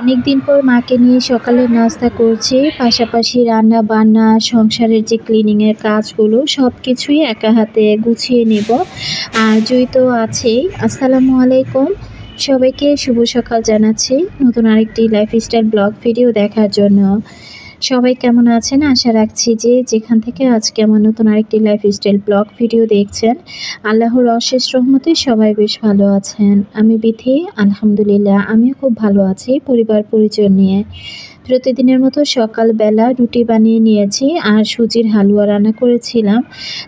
অনেক দিন পর মাকে নিয়ে সকালের নাস্তা করছি, পাশাপাশি রান্না বান্না, সংসারের যে ক্লিনিং এর কাজগুলো সবকিছুই একা হাতে গুছিয়ে নেব। আর জুই তো আছেই। আসসালামু আলাইকুম। সবাইকে শুভ সকাল জানাচ্ছি নতুন আরেকটি লাইফস্টাইল ব্লগ ভিডিও দেখার জন্য। সবাই কেমন আছেন? আশা রাখছি যে যেখান থেকে আজকে আমার নতুন আরেকটি লাইফস্টাইল ব্লগ ভিডিও দেখছেন, আল্লাহর অশেষ রহমতে সবাই বেশ ভালো আছেন। আমি বিথি, আলহামদুলিল্লাহ আমিও খুব ভালো আছি পরিবার পরিজন নিয়ে। প্রতিদিনের মতো সকালবেলা রুটি বানিয়ে নিয়েছি আর সুজির হালুয়া রান্না করেছিলাম।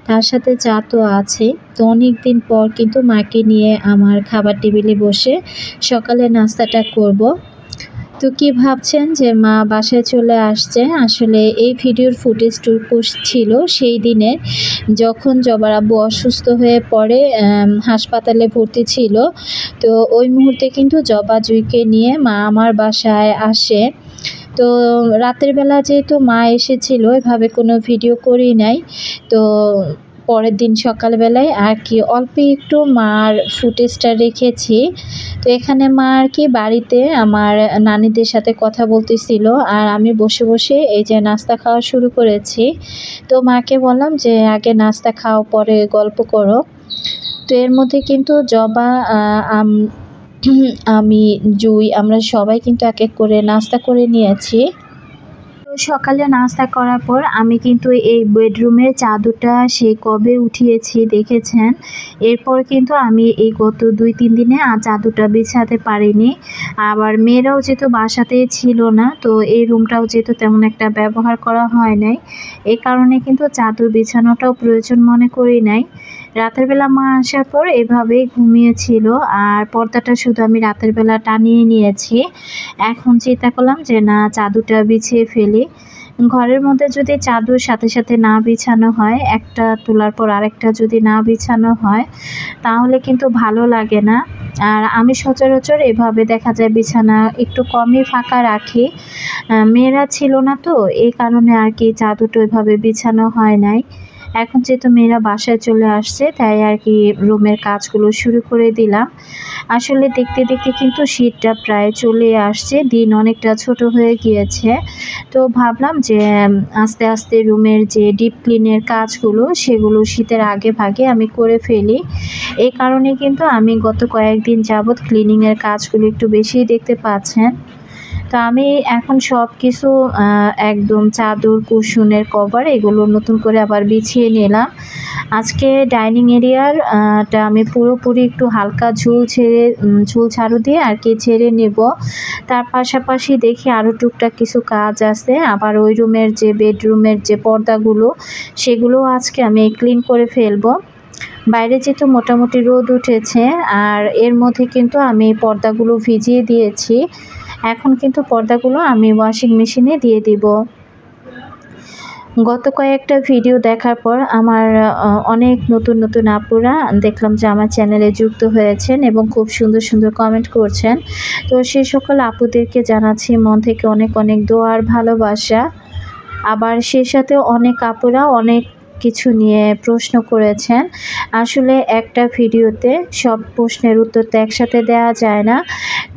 তার সাথে চা তো আছে। তো অনেক দিন পর কিন্তু মাকে নিয়ে আমার খাবার টেবিলে বসে সকালের নাস্তাটা করব। তো কি ভাবছেন যে মা বাসায় চলে আসছে? আসলে এই ভিডিওর ফুটেজটুকু ছিল সেই দিনের, যখন জবার আব্বু অসুস্থ হয়ে পড়ে, হাসপাতালে ভর্তি ছিল। তো ওই মুহূর্তে কিন্তু জবা জুইকে নিয়ে মা আমার বাসায় আসে। তো রাতের বেলা যেহেতু মা এসেছিল, এভাবে কোনো ভিডিও করি নাই। তো পরের দিন সকালবেলায় আর কি অল্প একটু মার ফুটেজটা রেখেছি। তো এখানে মা আর কি বাড়িতে আমার নানিদের সাথে কথা বলতেছিল, আর আমি বসে বসে এই যে নাস্তা খাওয়া শুরু করেছি। তো মাকে বললাম যে আগে নাস্তা খাও, পরে গল্প করো। তো এর মধ্যে কিন্তু জবা, আমি, জুই, আমরা সবাই কিন্তু এক এক করে নাস্তা করে নিয়েছি। সকালে নাস্তা করার পর আমি কিন্তু এই বেডরুমের চাদরটা সেই কবে উঠিয়েছি দেখেছেন। এরপর কিন্তু আমি এই গত 2-3 দিনে আর চাদরটা বিছাতে পারিনি। আবার মেয়েরাও যেহেতু বাসাতেই ছিল না, তো এই রুমটাও যেহেতু তেমন একটা ব্যবহার করা হয় নাই, এই কারণে কিন্তু চাদর বিছানোটাও প্রয়োজন মনে করি নাই। রাতের বেলা মা আসার পর এভাবেই ঘুমিয়েছিল, আর পর্দাটা শুধু আমি রাতের বেলা টানিয়ে নিয়েছি। এখন চিন্তা করলাম যে না, চাদরটা বিছিয়ে ফেলি। ঘরের মধ্যে যদি চাদর সাথে সাথে না বিছানো হয়, একটা তোলার পর আরেকটা যদি না বিছানো হয়, তাহলে কিন্তু ভালো লাগে না। আর আমি সচরাচর এভাবে দেখা যায় বিছানা একটু কমই ফাঁকা রাখি। মেয়েরা ছিল না, তো এই কারণে আর কি চাদরটা ওইভাবে বিছানো হয় নাই। এখন যেহেতু মেয়েরা বাসায় চলে আসছে, তাই আর কি রুমের কাজগুলো শুরু করে দিলাম। আসলে দেখতে দেখতে কিন্তু শীতটা প্রায় চলে আসছে, দিন অনেকটা ছোট হয়ে গিয়েছে। তো ভাবলাম যে আস্তে আস্তে রুমের যে ডিপ ক্লিনের কাজগুলো, সেগুলো শীতের আগে ভাগে আমি করে ফেলি। এই কারণে কিন্তু আমি গত কয়েকদিন যাবৎ ক্লিনিংয়ের কাজগুলো একটু বেশিই দেখতে পাচ্ছেন। তো আমি এখন সব কিছু একদম চাদর, কুশনের কভার এগুলো নতুন করে আবার বিছিয়ে নিলাম। আজকে ডাইনিং এরিয়ার টা আমি পুরোপুরি একটু হালকা ঝুল ঝাড়ু দিয়ে আর কি ঝেড়ে নেব। তার পাশাপাশি দেখি আরও টুকটাক কিছু কাজ আছে। আবার ওই রুমের যে বেডরুমের যে পর্দাগুলো, সেগুলো আজকে আমি ক্লিন করে ফেলবো। বাইরে যেহেতু মোটামুটি রোদ উঠেছে, আর এর মধ্যে কিন্তু আমি পর্দাগুলো ভিজিয়ে দিয়েছি। এখন কিন্তু পর্দাগুলো আমি ওয়াশিং মেশিনে দিয়ে দিব। গত কয়েকটা ভিডিও দেখার পর আমার অনেক নতুন নতুন আপুরা দেখলাম যে আমার চ্যানেলে যুক্ত হয়েছেন এবং খুব সুন্দর সুন্দর কমেন্ট করছেন। তো সেই সকল আপুদেরকে জানাচ্ছি মন থেকে অনেক অনেক দোয়া আর ভালোবাসা। আবার সেই সাথে অনেক আপুরা অনেক কিছু নিয়ে প্রশ্ন করেছেন। আসলে একটা ভিডিওতে সব প্রশ্নের উত্তর তো একসাথে দেওয়া যায় না।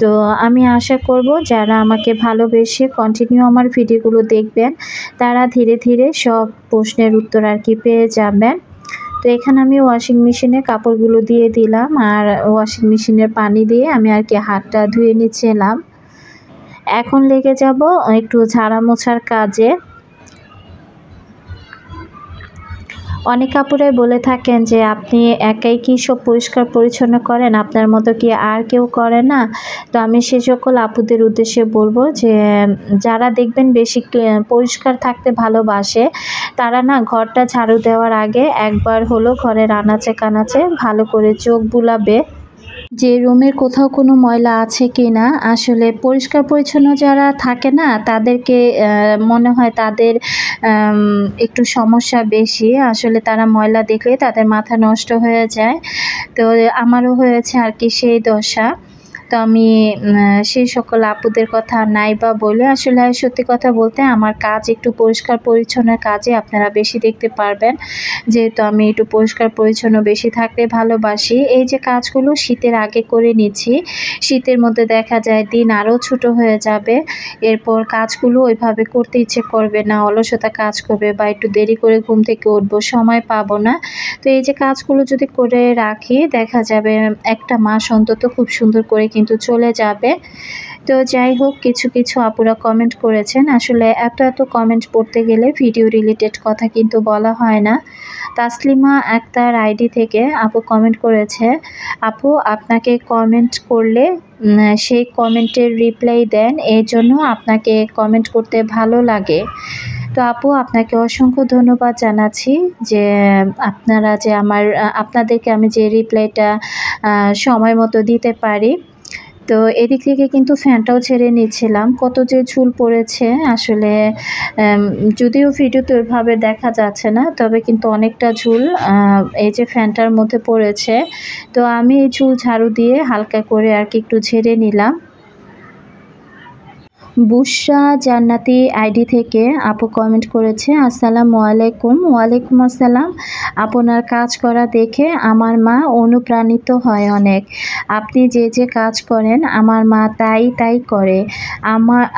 তো আমি আশা করব যারা আমাকে ভালোবেসে কন্টিনিউ আমার ভিডিওগুলো দেখবেন, তারা ধীরে ধীরে সব প্রশ্নের উত্তর আর কি পেয়ে যাবেন। তো এখানে আমি ওয়াশিং মেশিনে কাপড়গুলো দিয়ে দিলাম, আর ওয়াশিং মেশিনের পানি দিয়ে আমি আর কি হাতটা ধুয়ে নিচ্ছিলাম। এখন লেগে যাব একটু ঝাড়া মোছার কাজে। অনেক আপুরাই বলে থাকেন যে আপনি একাই কি সব পরিষ্কার পরিচ্ছন্ন করেন, আপনার মতো কি আর কেউ করে না? তো আমি সে সকল আপুদের উদ্দেশ্যে বলবো যে যারা দেখবেন বেশি পরিষ্কার থাকতে ভালোবাসে, তারা না ঘরটা ঝাড়ু দেওয়ার আগে একবার হলো ঘরের আনাচে কানাচে ভালো করে চোখ বুলাবে যে রুমের কোথাও কোনো ময়লা আছে কি না। আসলে পরিষ্কার পরিচ্ছন্ন যারা থাকে না, তাদেরকে মনে হয় তাদের একটু সমস্যা বেশি। আসলে তারা ময়লা দেখলে তাদের মাথা নষ্ট হয়ে যায়। তো আমারও হয়েছে আর কি সেই দশা। তো আমি সেই সকল আপুদের কথা নাই বা বলে আসলে সত্যি কথা বলতে আমার কাজ একটু পরিষ্কার পরিচ্ছন্নের কাজে আপনারা বেশি দেখতে পারবেন, যেহেতু আমি একটু পরিষ্কার পরিচ্ছন্ন বেশি থাকতে ভালোবাসি। এই যে কাজগুলো শীতের আগে করে নিচ্ছি, শীতের মধ্যে দেখা যায় দিন আরও ছোট হয়ে যাবে, এরপর কাজগুলো ওইভাবে করতে ইচ্ছে করবে না, অলসতা কাজ করবে বা একটু দেরি করে ঘুম থেকে উঠবো, সময় পাবো না। তো এই যে কাজগুলো যদি করে রাখি দেখা যাবে একটা মাস অন্তত খুব সুন্দর করে কিন্তু চলে যাবে। তো যাই হোক, কিছু কিছু আপুরা কমেন্ট করেছেন, আসলে এত এত কমেন্ট পড়তে গেলে ভিডিও রিলেটেড কথা কিন্তু বলা হয় না। তাসলিমা আক্তার আইডি থেকে আপু কমেন্ট করেছে, আপু আপনাকে কমেন্ট করলে সেই কমেন্টের রিপ্লাই দেন, এই জন্য আপনাকে কমেন্ট করতে ভালো লাগে। তো আপু আপনাকে অসংখ্য ধন্যবাদ জানাচ্ছি যে আপনারা যে আপনাদেরকে আমি যে রিপ্লাইটা সময় মতো দিতে পারি। তো এদিক থেকে কিন্তু ফ্যানটাও ছেড়ে নিচ্ছিলাম, কত যে ঝুল পড়েছে আসলে, যদিও ভিডিওতে ওইভাবে দেখা যাচ্ছে না, তবে কিন্তু অনেকটা ঝুল এই যে ফ্যানটার মধ্যে পড়েছে। তো আমি এই ঝুল ঝাড়ু দিয়ে হালকা করে আর কি একটু ঝেড়ে নিলাম। বুশরা জান্নাতি আইডি থেকে আপু কমেন্ট করেছে, আসসালামু আলাইকুম। ওয়ালাইকুম আসসালাম। আপনার কাজ করা দেখে আমার মা অনুপ্রাণিত হয় অনেক। আপনি যে যে কাজ করেন আমার মা তাই করে।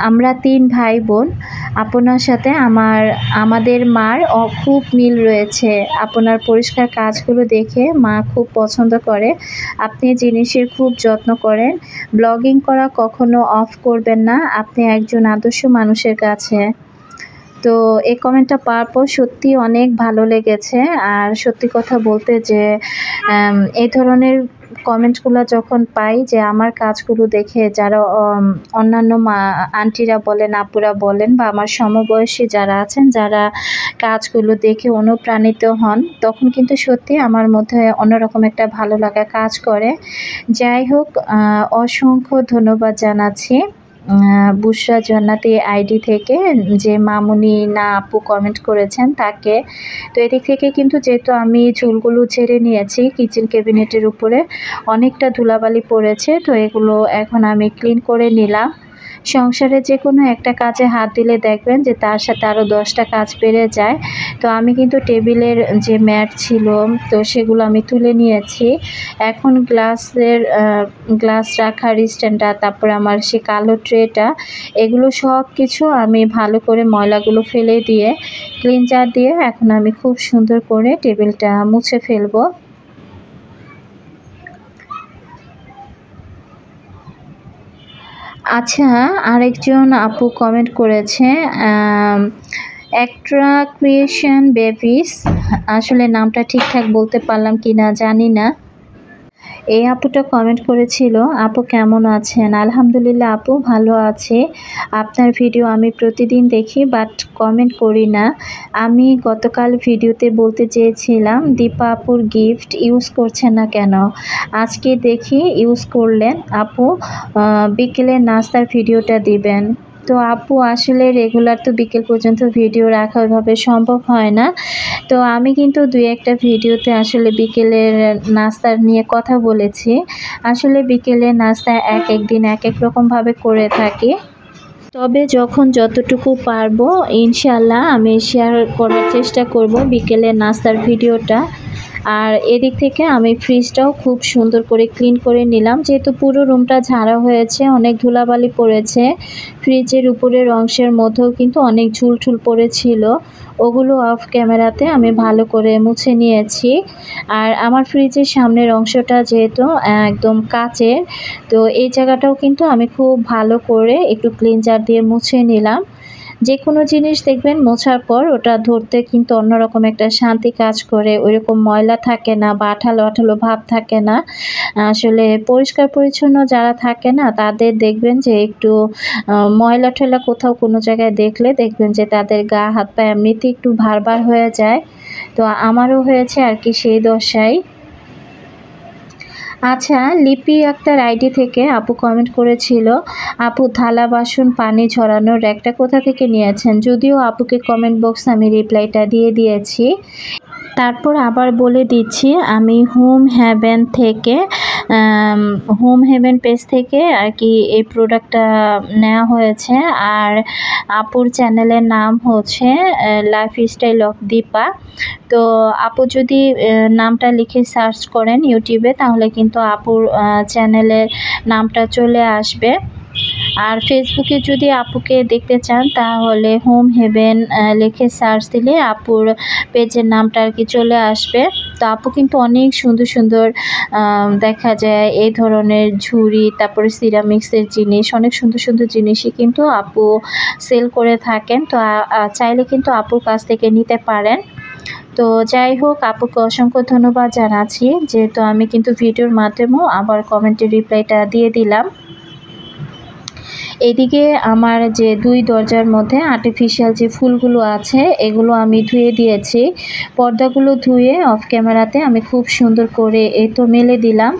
আমরা 3 ভাই বোন। আপনার সাথে আমাদের মার খুব মিল রয়েছে। আপনার পরিষ্কার কাজগুলো দেখে মা খুব পছন্দ করে। আপনি জিনিসের খুব যত্ন করেন। ব্লগিং করা কখনো অফ করবেন না, আপনি একজন আদর্শ মানুষের কাছে। তো এই কমেন্টটা পাওয়ার পর সত্যি অনেক ভালো লেগেছে। আর সত্যি কথা বলতে যে এই ধরনের কমেন্টগুলো যখন পাই যে আমার কাজগুলো দেখে যারা অন্যান্য আন্টিরা বলেন, আপুরা বলেন বা আমার সমবয়সী যারা আছেন, যারা কাজগুলো দেখে অনুপ্রাণিত হন, তখন কিন্তু সত্যি আমার মধ্যে অন্যরকম একটা ভালো লাগা কাজ করে। যাই হোক, অসংখ্য ধন্যবাদ জানাচ্ছি বুশরা জান্নাতি আইডি থেকে যে মামুনি না আপু কমেন্ট করেছেন তাকে। তো এদিক থেকে কিন্তু যেহেতু আমি চুলগুলো ঝেড়ে নিয়েছি, কিচেন ক্যাবিনেটের উপরে অনেকটা ধুলাবালি পড়েছে, তো এগুলো এখন আমি ক্লিন করে নিলাম। সংসারে যে কোনো একটা কাজে হাত দিলে দেখবেন যে তার সাথে আরও 10টা কাজ বেড়ে যায়। তো আমি কিন্তু টেবিলের যে ম্যাট ছিল তো সেগুলো আমি তুলে নিয়েছি। এখন গ্লাস রাখার স্ট্যান্ডটা, তারপরে আমার সে কালো ট্রেটা, এগুলো সব কিছু আমি ভালো করে ময়লাগুলো ফেলে দিয়ে ক্লিনজার দিয়ে এখন আমি খুব সুন্দর করে টেবিলটা মুছে ফেলবো। আচ্ছা, আরেকজন আপু কমেন্ট করেছে, এক্ট্রা ক্রিয়েশন বেবিস, আসলে নামটা ঠিকঠাক বলতে পারলাম কিনা জানি না। এই আপুটা কমেন্ট করেছিল, আপু কেমন আছেন? আলহামদুলিল্লাহ আপু ভালো আছে। আপনার ভিডিও আমি প্রতিদিন দেখি বাট কমেন্ট করি না। আমি গতকাল ভিডিওতে বলতে চেয়েছিলাম দীপা আপুর গিফট ইউজ করছেন না কেন? আজকে দেখি ইউজ করলেন। আপু বিকেলের নাস্তার ভিডিওটা দিবেন। তো আপু আসলে রেগুলার তো বিকেল পর্যন্ত ভিডিও রাখা ওইভাবে সম্ভব হয় না। তো আমি কিন্তু 2-একটা ভিডিওতে আসলে বিকেলের নাস্তা নিয়ে কথা বলেছি। আসলে বিকেলের নাস্তা এক এক দিন এক এক রকমভাবে করে থাকি। তবে যখন যতটুকু পারবো ইনশাল্লাহ আমি শেয়ার করার চেষ্টা করব বিকেলের নাস্তার ভিডিওটা। আর এদিক থেকে আমি ফ্রিজটাও খুব সুন্দর করে ক্লিন করে নিলাম, যেহেতু পুরো রুমটা ঝাড়া হয়েছে, অনেক ধুলাবালি পড়েছে। ফ্রিজের উপরের অংশের মধ্যেও কিন্তু অনেক ঝুল পড়েছিল, ওগুলো অফ ক্যামেরাতে আমি ভালো করে মুছে নিয়েছি। আর আমার ফ্রিজের সামনের অংশটা যেহেতু একদম কাচের, তো এই জায়গাটাও কিন্তু আমি খুব ভালো করে একটু ক্লিনজার দিয়ে মুছে নিলাম। যে কোনো জিনিস দেখবেন মোছার পর ওটা ধরতে কিন্তু অন্যরকম একটা শান্তি কাজ করে, ওইরকম ময়লা থাকে না বা আঠালো আঠালো ভাব থাকে না। আসলে পরিষ্কার পরিচ্ছন্ন যারা থাকে না তাদের দেখবেন যে একটু ময়লা ঠেলা কোথাও কোনো জায়গায় দেখলে দেখবেন যে তাদের গা হাত পা এমনিতে একটু ভার হয়ে যায়। তো আমারও হয়েছে আর কি সেই দশায়। আচ্ছা, লিপি আক্তার আইডি থেকে আপু কমেন্ট করেছিল, আপু থালা বাসন পানি ঝরানোর র্যাকটা কোথা থেকে নিয়েছেন? যদিও আপুকে কমেন্ট বক্সে আমি রিপ্লাইটা দিয়ে দিয়েছি। তারপর আবার বলে দিচ্ছি, আমি হোম হেভেন পেজ থেকে আর কি এই প্রোডাক্টটা নেওয়া হয়েছে। আর আপুর চ্যানেলের নাম হচ্ছে লাইফস্টাইল অফ দীপা। তো আপু যদি নামটা লিখে সার্চ করেন ইউটিউবে, তাহলে কিন্তু আপুর চ্যানেলের নামটা চলে আসবে। আর ফেসবুকে যদি আপুকে দেখতে চান, তাহলে হোম হেভেন লিখে সার্চ দিলে আপুর পেজের নামটা আর কি চলে আসবে। তো আপু কিন্তু অনেক সুন্দর সুন্দর দেখা যায় এই ধরনের ঝুড়ি, তারপরে সিরামিক্সের জিনিস, অনেক সুন্দর সুন্দর জিনিসই কিন্তু আপু সেল করে থাকেন। তো চাইলে কিন্তু আপুর কাছ থেকে নিতে পারেন। তো যাই হোক, আপুকে অসংখ্য ধন্যবাদ জানাচ্ছি, যেহেতু আমি কিন্তু ভিডিওর মাধ্যমেও আবার কমেন্টের রিপ্লাইটা দিয়ে দিলাম। এদিকে আমার যে 2 দরজার মধ্যে আর্টিফিশিয়াল যে ফুলগুলো আছে, এগুলো আমি ধুয়ে দিয়েছি। পর্দাগুলো ধুয়ে অফ ক্যামেরাতে আমি খুব সুন্দর করে এই তো মেলে দিলাম।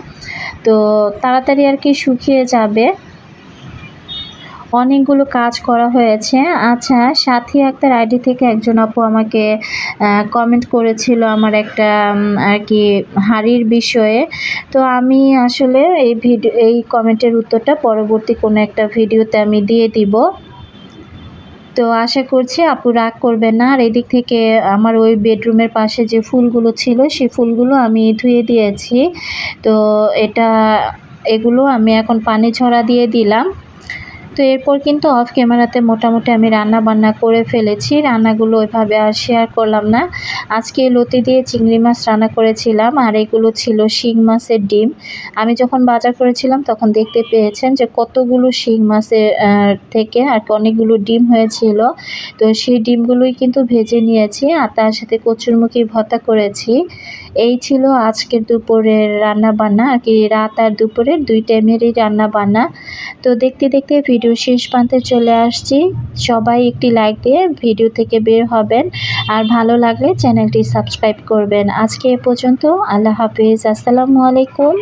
তো তাড়াতাড়ি আর কি শুকিয়ে যাবে। অনেকগুলো কাজ করা হয়েছে। আচ্ছা, সাথী আক্তার আইডি থেকে একজন আপু আমাকে কমেন্ট করেছিল আমার একটা আর কি হাড়ির বিষয়ে। তো আমি আসলে এই কমেন্টের উত্তরটা পরবর্তী কোনো একটা ভিডিওতে আমি দিয়ে দিব। তো আশা করছি আপু রাগ করবেন না। আর এদিক থেকে আমার ওই বেডরুমের পাশে যে ফুলগুলো ছিল, সেই ফুলগুলো আমি ধুয়ে দিয়েছি। তো এগুলো আমি এখন পানি ঝরা দিয়ে দিলাম। তো এরপর কিন্তু অফ ক্যামেরাতে মোটামুটি আমি রান্না বান্না করে ফেলেছি। রান্নাগুলো ওইভাবে আর শেয়ার করলাম না। আজকে লতি দিয়ে চিংড়ি মাছ রান্না করেছিলাম, আর এগুলো ছিল শিং মাছের ডিম। আমি যখন বাজার করেছিলাম তখন দেখতে পেয়েছেন যে কতগুলো শিং মাছের থেকে আর অনেকগুলো ডিম হয়েছিল। তো সেই ডিমগুলোই কিন্তু ভেজে নিয়েছি, আর তার সাথে কচুরমুখী ভর্তা করেছি। এই ছিল আজকের দুপুরের রান্না বান্না, আর কি রাত আর দুপুরের 2 টাইমেরই রান্না বান্না। তো দেখতে দেখতে ভিডিও শেষ প্রান্তে চলে আসছি। সবাই একটি লাইক দিয়ে ভিডিও থেকে বের হবেন, আর ভালো লাগলে চ্যানেলটি সাবস্ক্রাইব করবেন। আজকে এ পর্যন্ত। আল্লাহ হাফেজ। আসসালামু আলাইকুম।